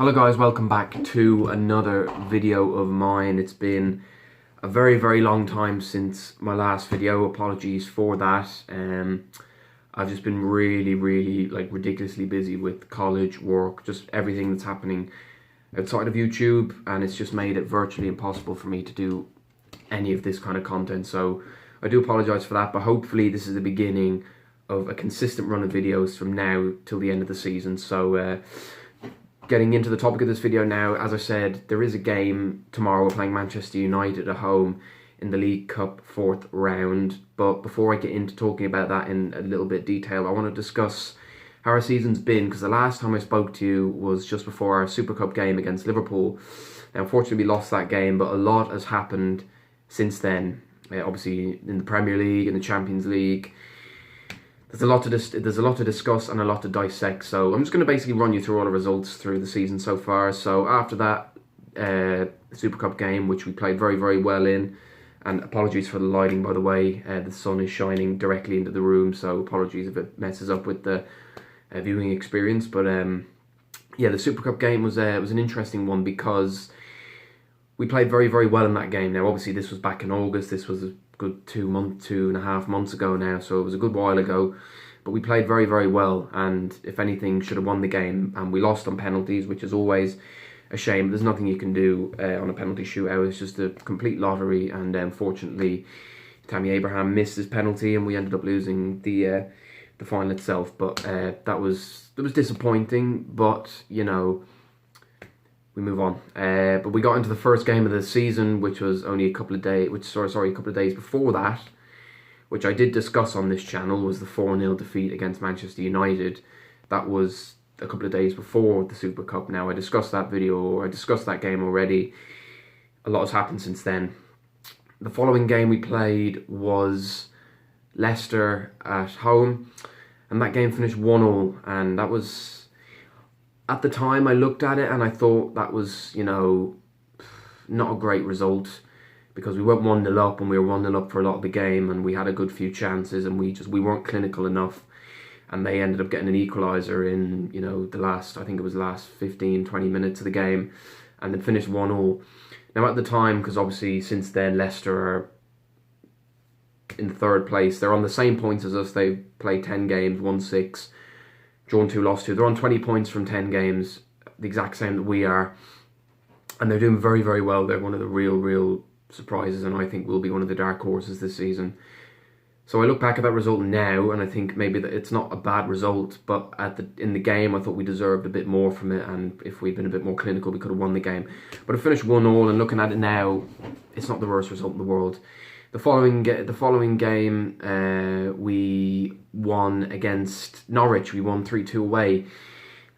Hello guys, welcome back to another video of mine. It's been a very long time since my last video. Apologies for that. I've just been really ridiculously busy with college, work, just everything that's happening outside of YouTube, and it's just made it virtually impossible for me to do any of this kind of content. So I do apologize for that, but hopefully this is the beginning of a consistent run of videos from now till the end of the season. So getting into the topic of this video now, as I said, there is a game tomorrow. We're playing Manchester United at home in the League Cup 4th round. But before I get into talking about that in a little bit detail, I want to discuss how our season's been, because the last time I spoke to you was just before our Super Cup game against Liverpool. Now, unfortunately, we lost that game, but a lot has happened since then. Obviously, in the Premier League, in the Champions League, there's a lot to discuss and a lot to dissect. So I'm just going to basically run you through all the results through the season so far. So after that Super Cup game, which we played very well in, and apologies for the lighting, by the way, the sun is shining directly into the room, so apologies if it messes up with the viewing experience. But yeah, the Super Cup game was an interesting one because we played very well in that game. Now, obviously, this was back in August. This was a good 2.5 months ago now, so it was a good while ago. But we played very well, and if anything, should have won the game. And we lost on penalties, which is always a shame. There's nothing you can do on a penalty shootout. It's just a complete lottery, and unfortunately, Tammy Abraham missed his penalty, and we ended up losing the final itself. But that was disappointing. But you know, we move on. But we got into the first game of the season, which was only a couple of days. A couple of days before that, which I did discuss on this channel, was the 4-0 defeat against Manchester United. That was a couple of days before the Super Cup. Now, I discussed that game already. A lot has happened since then. The following game we played was Leicester at home, and that game finished 1-1, and that was, at the time, I looked at it and I thought that was, you know, not a great result, because we went 1-0 up, and we were 1-0 up for a lot of the game, and we had a good few chances, and we weren't clinical enough, and they ended up getting an equaliser in, you know, the last 15-20 minutes of the game, and it finished 1-1. Now, at the time, because obviously since then Leicester are in third place, they're on the same points as us. They've played 10 games, won 6, drawn 2, lost 2. They're on 20 points from 10 games, the exact same that we are. And they're doing very well. They're one of the real surprises, and I think will be one of the dark horses this season. So I look back at that result now, and I think maybe that it's not a bad result, but in the game, I thought we deserved a bit more from it, and if we'd been a bit more clinical, we could have won the game. But it finished 1-1, and looking at it now, it's not the worst result in the world. The following game, we won against Norwich. We won 3-2 away,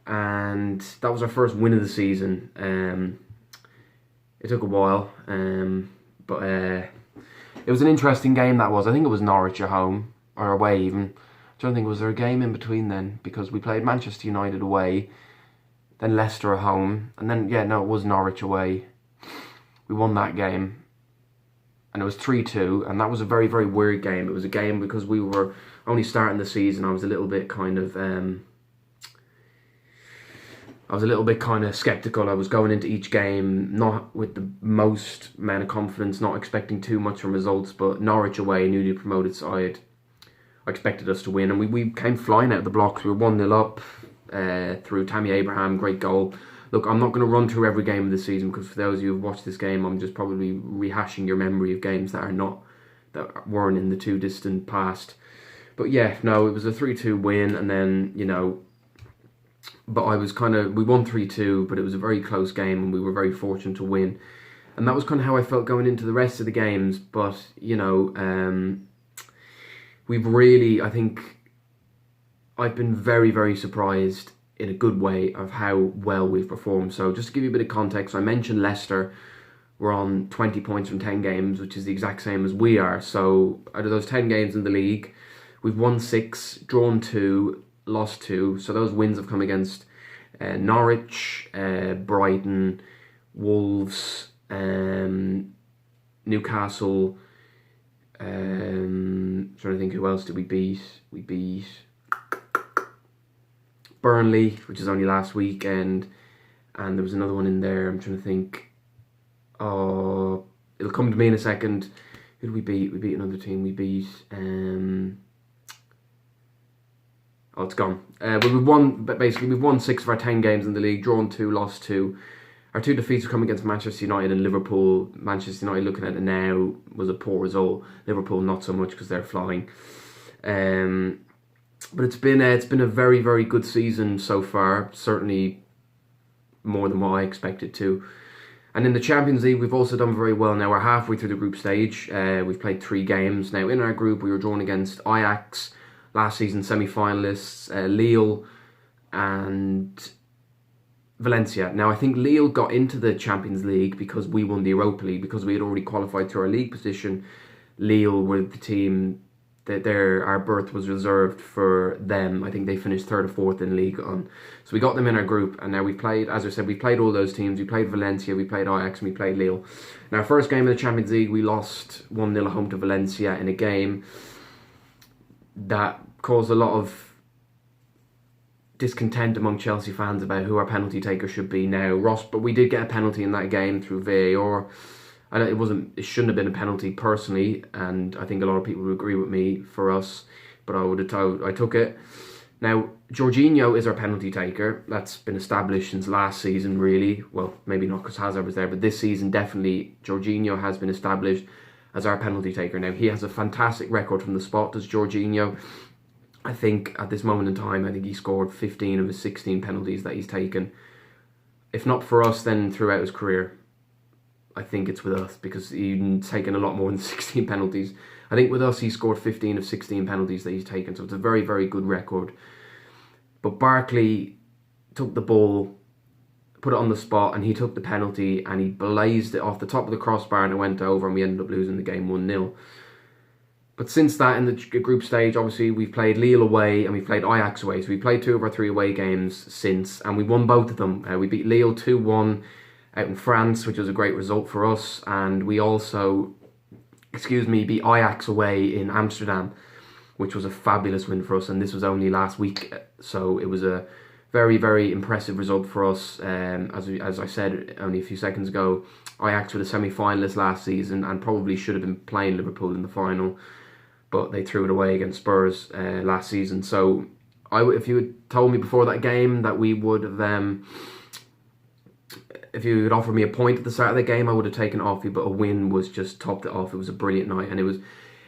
and that was our first win of the season. It took a while, but it was an interesting game, that was. I think it was Norwich at home, or away even. I don't think, was there a game in between then? Because we played Manchester United away, then Leicester at home, and then, yeah, no, it was Norwich away. We won that game, and it was 3-2, and that was a very weird game. It was a game because we were only starting the season. I was a little bit kind of sceptical. I was going into each game not with the most amount of confidence, not expecting too much from results, but Norwich away, a newly promoted side, I expected us to win, and we came flying out of the blocks. We were 1-0 up through Tammy Abraham, great goal. Look, I'm not going to run through every game of the season, because for those of you who've watched this game, I'm just probably rehashing your memory of games that weren't in the too distant past. But yeah, no, it was a 3-2 win, and then, you know, but we won 3-2, but it was a very close game, and we were very fortunate to win. And that was kind of how I felt going into the rest of the games. But, you know, we've really, I think, I've been very surprised in a good way of how well we've performed. So just to give you a bit of context, I mentioned Leicester were on 20 points from 10 games, which is the exact same as we are. So out of those 10 games in the league, we've won 6, drawn 2, lost 2. So those wins have come against Norwich, Brighton, Wolves, Newcastle. Trying to think, who else did we beat? We beat Burnley, which is only last weekend, and there was another one in there. I'm trying to think. Oh, it'll come to me in a second. Who did we beat? We beat another team. We beat. Oh, it's gone. But we've won. But basically, we've won 6 of our 10 games in the league. Drawn 2, lost 2. Our 2 defeats have come against Manchester United and Liverpool. Manchester United, looking at it now, was a poor result. Liverpool, not so much because they're flying. But it's been a very, very good season so far. Certainly more than what I expected to. And in the Champions League, we've also done very well. Now we're halfway through the group stage. We've played 3 games. Now in our group, we were drawn against Ajax, last season semi-finalists, Lille, and Valencia. Now I think Lille got into the Champions League because we won the Europa League, because we had already qualified through our league position. Lille were the team that our berth was reserved for them. I think they finished 3rd or 4th in League On. So we got them in our group, and now we've played, as I said, we played all those teams. We played Valencia, we played Ajax, and we played Lille. Now, our first game of the Champions League, we lost 1-0 at home to Valencia in a game that caused a lot of discontent among Chelsea fans about who our penalty taker should be now. But we did get a penalty in that game through VAR. It shouldn't have been a penalty personally, and I think a lot of people would agree with me for us, but I took it. Now, Jorginho is our penalty taker. That's been established since last season, really. Well, maybe not because Hazard was there, but this season definitely Jorginho has been established as our penalty taker. Now, he has a fantastic record from the spot, does Jorginho. I think at this moment in time, I think he scored 15 of his 16 penalties that he's taken. If not for us, then throughout his career. I think it's with us, because he's taken a lot more than 16 penalties. I think with us, he scored 15 of 16 penalties that he's taken, so it's a very, very good record. But Barkley took the ball, put it on the spot, and he took the penalty, and he blazed it off the top of the crossbar, and it went over, and we ended up losing the game 1-0. But since that, in the group stage, obviously, we've played Lille away, and we've played Ajax away. So we played 2 of our 3 away games since, and we won both of them. We beat Lille 2-1 out in France, which was a great result for us, and we also, beat Ajax away in Amsterdam, which was a fabulous win for us, and this was only last week, so it was a very, very impressive result for us. As I said only a few seconds ago, Ajax were the semi-finalists last season and probably should have been playing Liverpool in the final, but they threw it away against Spurs last season. So if you had told me before that game that we would have... if you had offered me a point at the start of the game, I would have taken it off you, but a win was just topped it off. It was a brilliant night, and it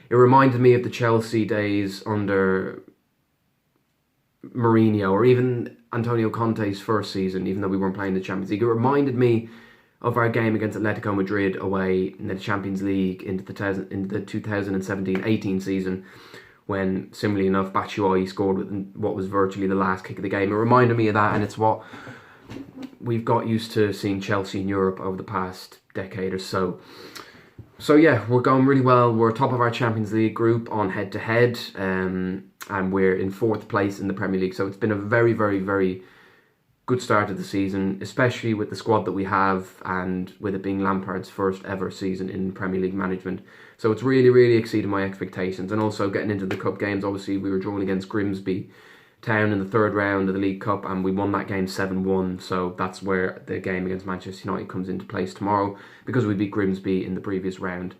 reminded me of the Chelsea days under Mourinho, or even Antonio Conte's first season, even though we weren't playing the Champions League. It reminded me of our game against Atletico Madrid away in the Champions League into the 2017-18 season, when, similarly enough, Batshuayi scored with what was virtually the last kick of the game. It reminded me of that, and it's what we've got used to seeing Chelsea in Europe over the past decade or so. So yeah, we're going really well. We're top of our Champions League group on head-to-head, and we're in 4th place in the Premier League. So it's been a very, very, very good start of the season, especially with the squad that we have, and with it being Lampard's first ever season in Premier League management. So it's really, really exceeded my expectations. And also getting into the cup games, obviously we were drawn against Grimsby Town in the 3rd round of the League Cup, and we won that game 7-1, so that's where the game against Manchester United comes into place tomorrow, because we beat Grimsby in the previous round.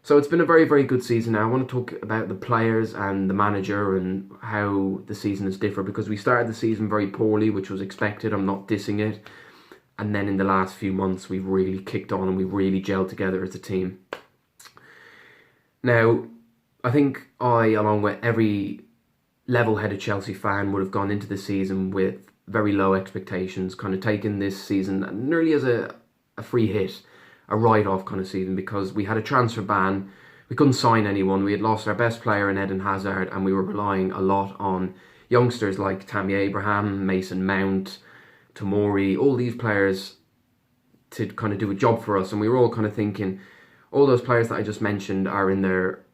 So it's been a very, very good season. Now I want to talk about the players and the manager and how the season has differed, because we started the season very poorly, which was expected. I'm not dissing it. And then in the last few months, we've really kicked on and we've really gelled together as a team. Now, I think along with every level-headed Chelsea fan, would have gone into the season with very low expectations, kind of taking this season nearly as a free hit, a write-off kind of season, because we had a transfer ban, we couldn't sign anyone, we had lost our best player in Eden Hazard, and we were relying a lot on youngsters like Tammy Abraham, Mason Mount, Tomori, all these players to kind of do a job for us. And we were all kind of thinking, all those players that I just mentioned are in their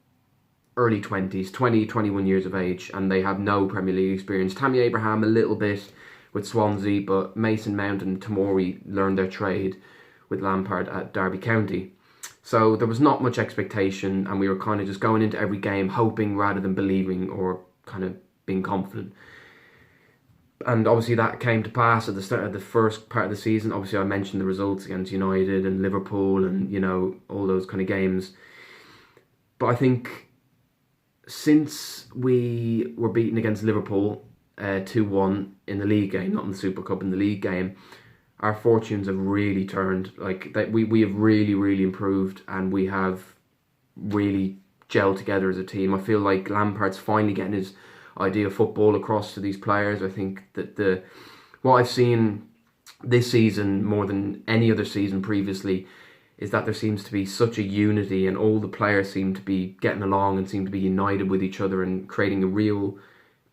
early 20s, 20, 21 years of age, and they have no Premier League experience. Tammy Abraham a little bit with Swansea, but Mason Mount and Tomori learned their trade with Lampard at Derby County. So there was not much expectation, and we were kind of just going into every game hoping rather than believing, or kind of being confident. And obviously that came to pass at the start of the first part of the season. Obviously I mentioned the results against United and Liverpool and, you know, all those kind of games. But I think since we were beaten against Liverpool 2-1 in the league game, not in the Super Cup, in the league game, our fortunes have really turned. Like that, we have really, really improved, and we have really gelled together as a team. I feel like Lampard's finally getting his idea of football across to these players. I think that what I've seen this season more than any other season previously is that there seems to be such a unity, and all the players seem to be getting along and seem to be united with each other and creating a real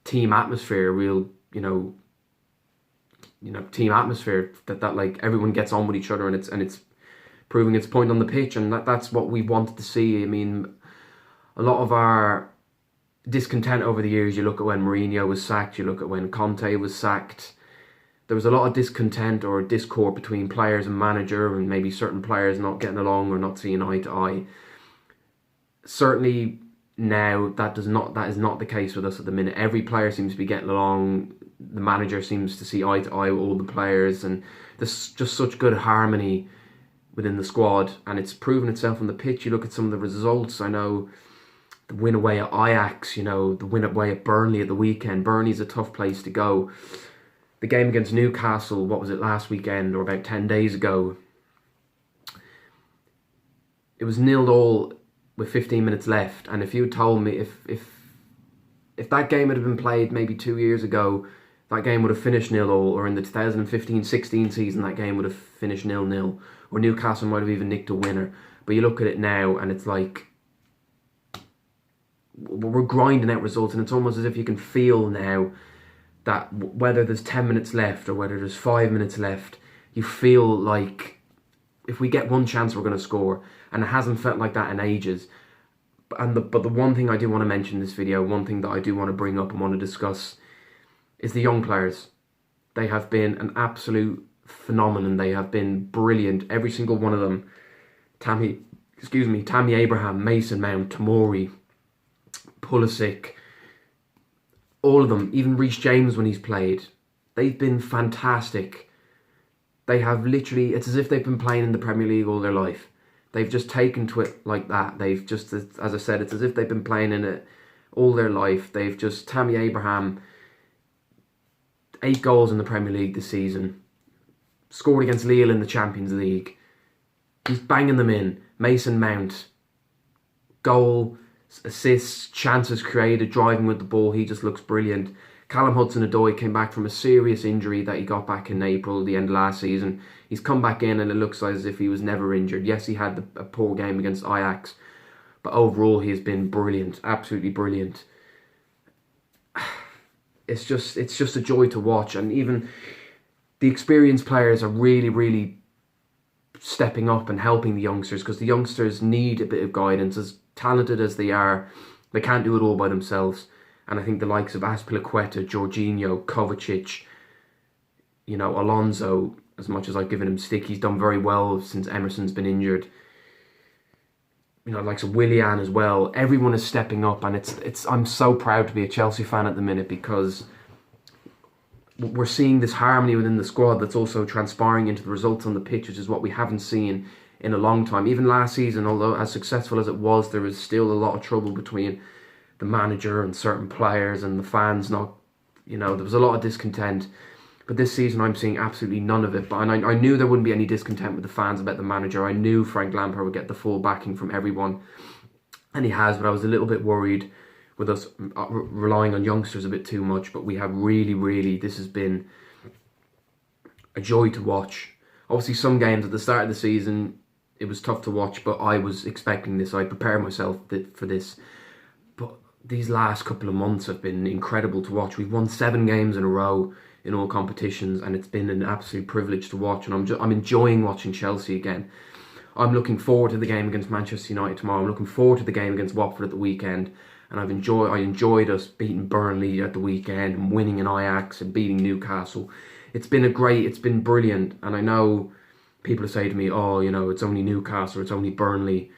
team atmosphere, a real, team atmosphere that like everyone gets on with each other, and it's proving its point on the pitch, and that's what we wanted to see. I mean, a lot of our discontent over the years, you look at when Mourinho was sacked, you look at when Conte was sacked, there was a lot of discontent or discord between players and manager, and maybe certain players not getting along or not seeing eye to eye. Certainly now that is not the case with us at the minute. Every player seems to be getting along. The manager seems to see eye to eye with all the players, and there's just such good harmony within the squad, and it's proven itself on the pitch. You look at some of the results. I know the win away at Ajax, the win away at Burnley at the weekend. Burnley's a tough place to go. The game against Newcastle, what was it, last weekend or about 10 days ago? It was 0-0 with 15 minutes left, and if you had told me if that game had been played maybe 2 years ago, that game would have finished 0-0, or in the 2015-16 season that game would have finished 0-0, or Newcastle might have even nicked a winner. But you look at it now and it's like we're grinding out results, and it's almost as if you can feel now that whether there's 10 minutes left or whether there's 5 minutes left, you feel like if we get one chance we're going to score, and it hasn't felt like that in ages. But the one thing I do want to mention in this video, one thing that I do want to bring up and want to discuss, is the young players. They have been an absolute phenomenon. They have been brilliant, every single one of them. Tammy Abraham, Mason Mount, Tomori, Pulisic, all of them, even Reece James when he's played, they've been fantastic. They have literally, it's as if they've been playing in the Premier League all their life. They've just taken to it like that. They've just, as I said, it's as if they've been playing in it all their life. They've just, Tammy Abraham, 8 goals in the Premier League this season. Scored against Lille in the Champions League. He's banging them in. Mason Mount, goal, assists, chances created, driving with the ball. He just looks brilliant. Callum Hudson-Odoi came back from a serious injury that he got back in April, the end of last season. He's come back in and it looks as if he was never injured. Yes, he had a poor game against Ajax, but overall he has been brilliant, absolutely brilliant. It's just a joy to watch, and even the experienced players are really, really stepping up and helping the youngsters, because the youngsters need a bit of guidance. As talented as they are, they can't do it all by themselves. And I think the likes of Azpilicueta, Jorginho, Kovacic, Alonso, as much as I've given him stick, he's done very well since Emerson's been injured. Likes of Willian as well. Everyone is stepping up, and it's. I'm so proud to be a Chelsea fan at the minute, because we're seeing this harmony within the squad that's also transpiring into the results on the pitch, which is what we haven't seen in a long time. Even last season, although as successful as it was, there was still a lot of trouble between the manager and certain players and the fans. There was a lot of discontent. But this season I'm seeing absolutely none of it. But I knew there wouldn't be any discontent with the fans about the manager. I knew Frank Lampard would get the full backing from everyone, and he has. But I was a little bit worried with us relying on youngsters a bit too much. But we have really, this has been a joy to watch. Obviously some games at the start of the season it was tough to watch, but I was expecting this. I prepared myself for this. But these last couple of months have been incredible to watch. We've won 7 games in a row in all competitions, and it's been an absolute privilege to watch, and I'm enjoying watching Chelsea again. I'm looking forward to the game against Manchester United tomorrow. I'm looking forward to the game against Watford at the weekend, and I enjoyed us beating Burnley at the weekend and winning in Ajax and beating Newcastle. It's been brilliant, and I know people say to me, oh, it's only Newcastle, it's only Burnley.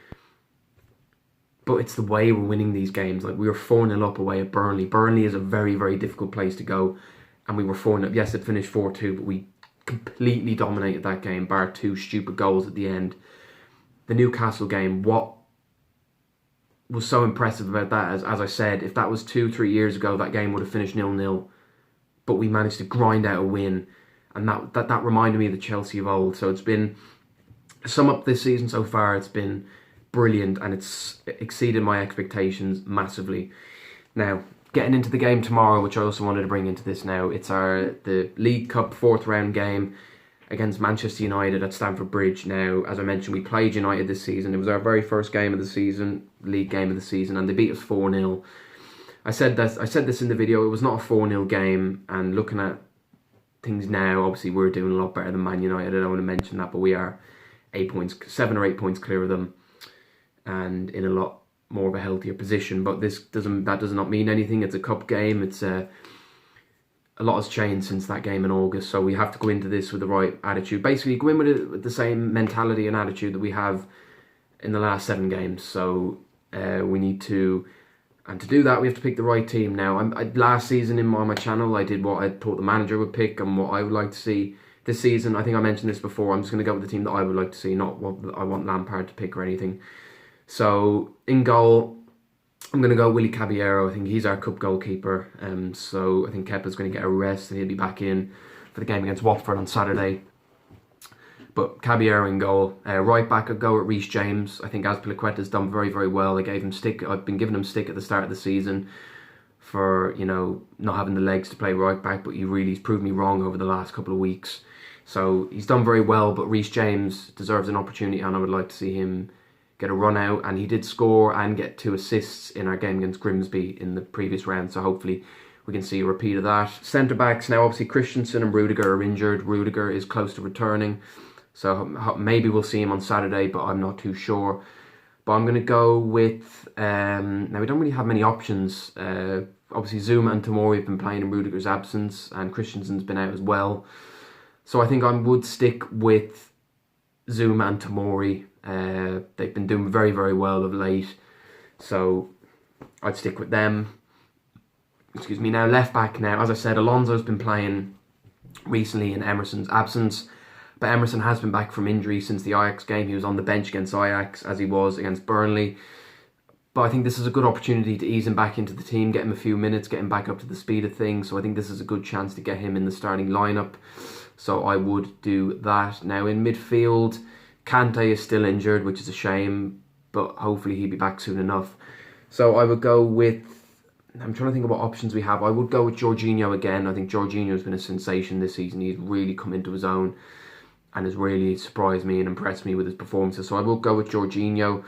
But it's the way we're winning these games. Like, we were 4-0 up away at Burnley. Burnley is a very, very difficult place to go. and we were 4-0. Yes, it finished 4-2, but we completely dominated that game, bar 2 stupid goals at the end. The Newcastle game, what was so impressive about that, as I said, if that was 2-3 years ago, that game would have finished 0-0, but we managed to grind out a win, and that reminded me of the Chelsea of old. So it's been, sum up this season so far, it's been brilliant, and it's exceeded my expectations massively. Now, getting into the game tomorrow, which I also wanted to bring into this now, it's the League Cup 4th round game against Manchester United at Stamford Bridge. Now, as I mentioned, we played United this season. It was our very first game of the season, league game of the season, and they beat us 4-0. I said this in the video, it was not a 4-0 game, and looking at things now, obviously we're doing a lot better than Man United. I don't want to mention that, but we are 7 or 8 points clear of them, and in a lot more of a healthier position. But that does not mean anything. It's a cup game. It's a lot has changed since that game in August, so we have to go into this with the right attitude. Basically, go in with the same mentality and attitude that we have in the last 7 games. So we need to, and to do that, we have to pick the right team. Now, last season on my channel, I did what I thought the manager would pick and what I would like to see. This season, I think I mentioned this before, I'm just going to go with the team that I would like to see, not what I want Lampard to pick or anything. So, in goal, I'm going to go Willy Caballero. I think he's our cup goalkeeper. So I think Kepa's going to get a rest and he'll be back in for the game against Watford on Saturday. But Caballero in goal. Right back, I'd go at Reece James. I think Azpilicueta's done very, very well. I gave him stick. I've been giving him stick at the start of the season for, not having the legs to play right back, but he's proved me wrong over the last couple of weeks. So he's done very well, but Reece James deserves an opportunity, and I would like to see him get a run out, and he did score and get 2 assists in our game against Grimsby in the previous round, so hopefully we can see a repeat of that. Centre backs, now obviously Christensen and Rudiger are injured. Rudiger is close to returning, so maybe we'll see him on Saturday, but I'm not too sure. But I'm going to go with, now we don't really have many options. Obviously Zouma and Tomori have been playing in Rudiger's absence, and Christensen's been out as well. So I think I would stick with Zouma and Tomori. They've been doing very, very well of late, so I'd stick with them. Excuse me. Now, left back now, as I said, Alonso's been playing recently in Emerson's absence, but Emerson has been back from injury since the Ajax game. He was on the bench against Ajax, as he was against Burnley. But I think this is a good opportunity to ease him back into the team, get him a few minutes, get him back up to the speed of things. So I think this is a good chance to get him in the starting lineup. So I would do that. Now, in midfield, Kante is still injured, which is a shame, but hopefully he'll be back soon enough. So I would go with, I'm trying to think of what options we have. I would go with Jorginho again. I think Jorginho has been a sensation this season. He's really come into his own and has really surprised me and impressed me with his performances. So I will go with Jorginho.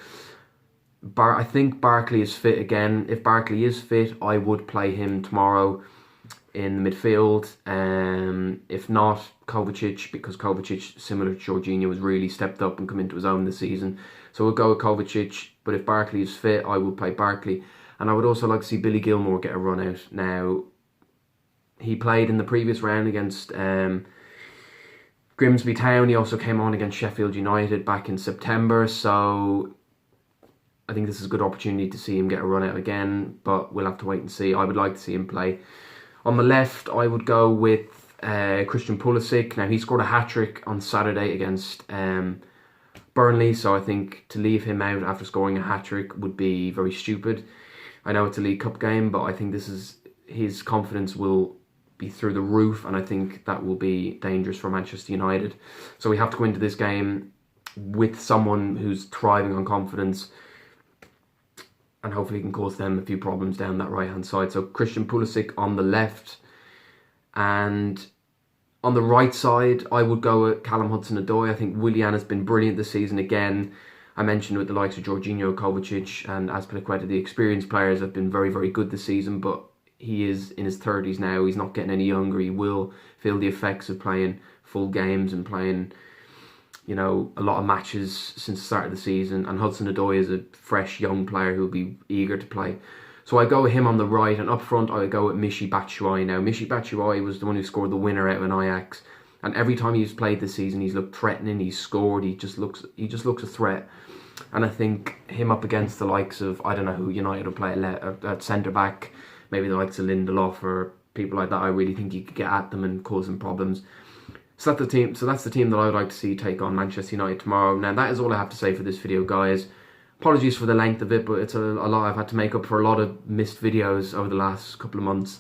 I think Barkley is fit again. If Barkley is fit, I would play him tomorrow in the midfield. If not, Kovacic, because Kovacic, similar to Jorginho, has really stepped up and come into his own this season. So we'll go with Kovacic, but if Barkley is fit, I will play Barkley. And I would also like to see Billy Gilmour get a run out. Now, he played in the previous round against Grimsby Town. He also came on against Sheffield United back in September, so I think this is a good opportunity to see him get a run out again, but we'll have to wait and see. I would like to see him play. On the left, I would go with Christian Pulisic. Now, he scored a hat-trick on Saturday against Burnley, so I think to leave him out after scoring a hat-trick would be very stupid. I know it's a League Cup game, but I think his confidence will be through the roof, and I think that will be dangerous for Manchester United. So we have to go into this game with someone who's thriving on confidence, and hopefully can cause them a few problems down that right-hand side. So Christian Pulisic on the left. And on the right side, I would go at Callum Hudson-Odoi. I think Willian has been brilliant this season again. I mentioned with the likes of Jorginho, Kovacic and Azpilicueta, the experienced players have been very, very good this season, but he is in his 30s now. He's not getting any younger. He will feel the effects of playing full games and playing, a lot of matches since the start of the season. And Hudson-Odoi is a fresh young player who will be eager to play. So I go with him on the right, and up front I go with Michy Batshuayi. Now, Michy Batshuayi was the one who scored the winner out in Ajax, and every time he's played this season, he's looked threatening. He's scored. He just looks a threat. And I think him up against the likes of, I don't know who United will play at centre back, maybe the likes of Lindelof or people like that, I really think you could get at them and cause them problems. So that's the team. So that's the team that I'd like to see take on Manchester United tomorrow. Now that is all I have to say for this video, guys. Apologies for the length of it, but it's a lot. I've had to make up for a lot of missed videos over the last couple of months.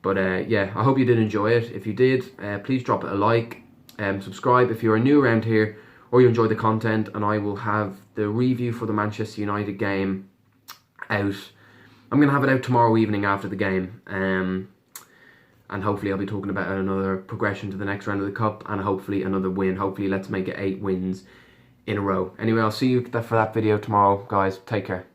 But yeah, I hope you did enjoy it. If you did, please drop it a like, subscribe if you're new around here or you enjoy the content, and I will have the review for the Manchester United game out. I'm going to have it out tomorrow evening after the game. And hopefully I'll be talking about another progression to the next round of the Cup and hopefully another win. Hopefully let's make it 8 wins in a row. Anyway, I'll see you for that video tomorrow, guys. Take care.